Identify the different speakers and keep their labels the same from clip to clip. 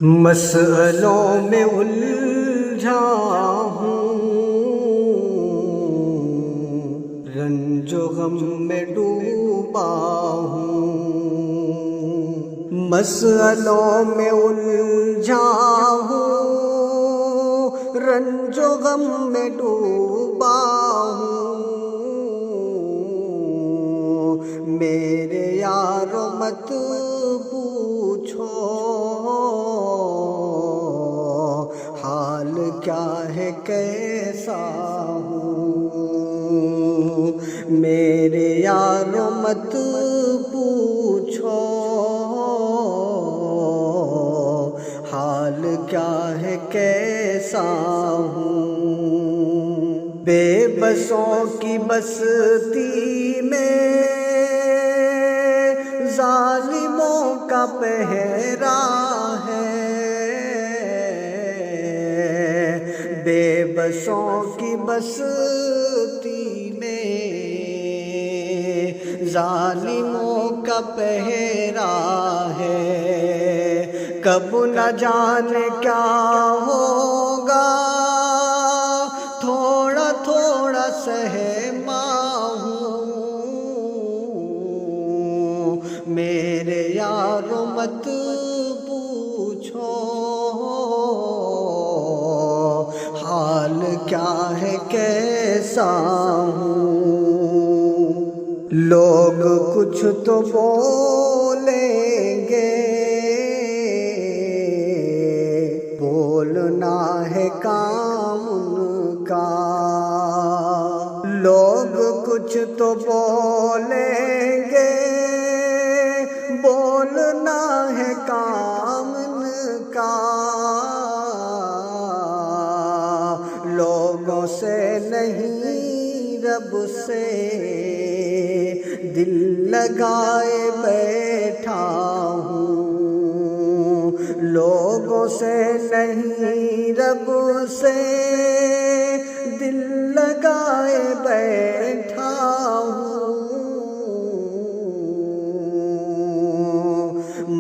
Speaker 1: مسئلوں میں الجھا ہوں، رنج و غم میں ڈوبا ہوں۔ مسئلوں میں الجھا ہوں، رنج و غم میں ڈوبا ہوں۔ میرے یارو مت پوچھو حال کیا ہے کیسا ہوں۔ میرے یارو مت پوچھو حال کیا ہے کیسا ہوں۔ بے بسوں کی بستی میں ظالموں کا پہرا ہے، بے بسوں کی بستی میں ظالموں کا پہرا ہے۔ کب نہ جانے کیا ہوگا، تھوڑا تھوڑا سہما ہوں۔ میرے یارو مت پوچھو حال کیا ہے کیسا ہوں۔ لوگ کچھ تو بولیں گے، بولنا ہے کام ان کا۔ لوگ کچھ تو بولیں گے، بولنا ہے کام ان کا۔ لوگوں سے نہیں رب سے دل لگائے بیٹھا ہوں۔ لوگوں سے نہیں رب سے دل لگائے بیٹھا ہوں۔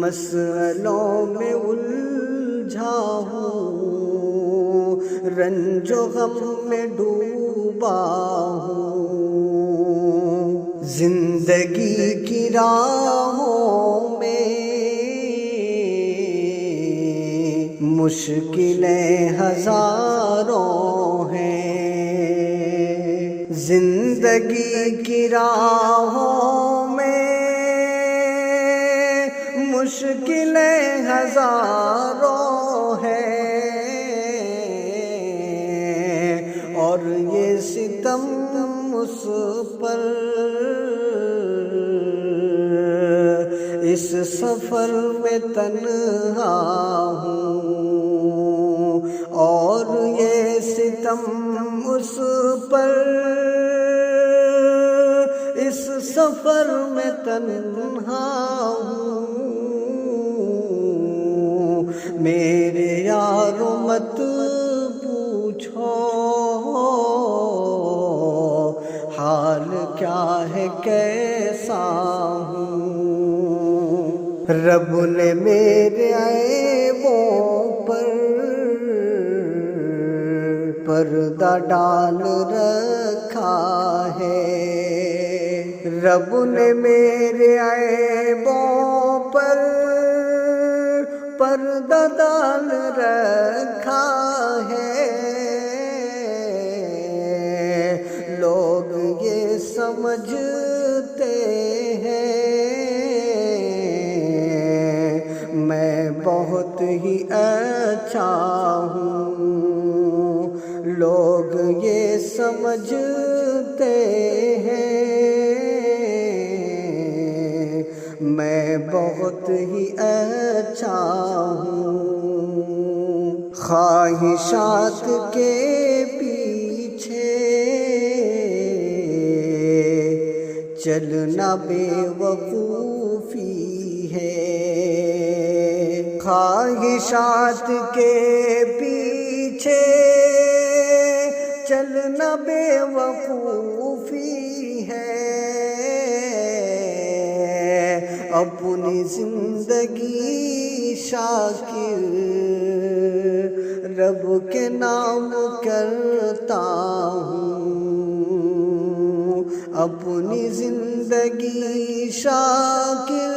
Speaker 1: مسئلوں میں الجھا ہوں، رنج و غم میں ڈوبا ہوں۔ زندگی کی راہوں میں مشکلیں ہزاروں ہیں۔ زندگی کی راہوں میں مشکلیں ہزاروں ہیں، اور یہ ستم اس پر اس سفر میں تنہا ہوں۔ اور یہ ستم اس پر اس سفر میں تنہا ہوں۔ میرے یارو مت پوچھو حال کیا ہے کیسا ہوں۔ رب نے میرے عیبوں پر پردہ ڈال رکھا ہے۔ رب نے میرے عیبوں پر پردہ ڈال رکھا ہے۔ لوگ یہ سمجھتے ہیں میں بہت ہی اچھا ہوں۔ لوگ یہ سمجھتے ہیں میں بہت ہی اچھا ہوں۔ خواہشات کے پیچھے چلنا بے وقوفی ہے۔ خواہشات کے پیچھے چلنا بے وقوفی ہے۔ اپنی زندگی شاکر رب کے نام کرتا ہوں، اپنی زندگی شاکر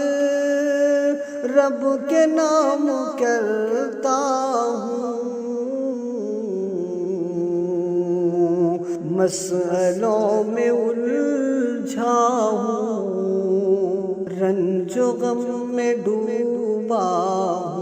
Speaker 1: رب کے نام کرتا ہوں، مسئلوں میں الجھا ہوں، رنج و غم میں ڈوبا ہوں،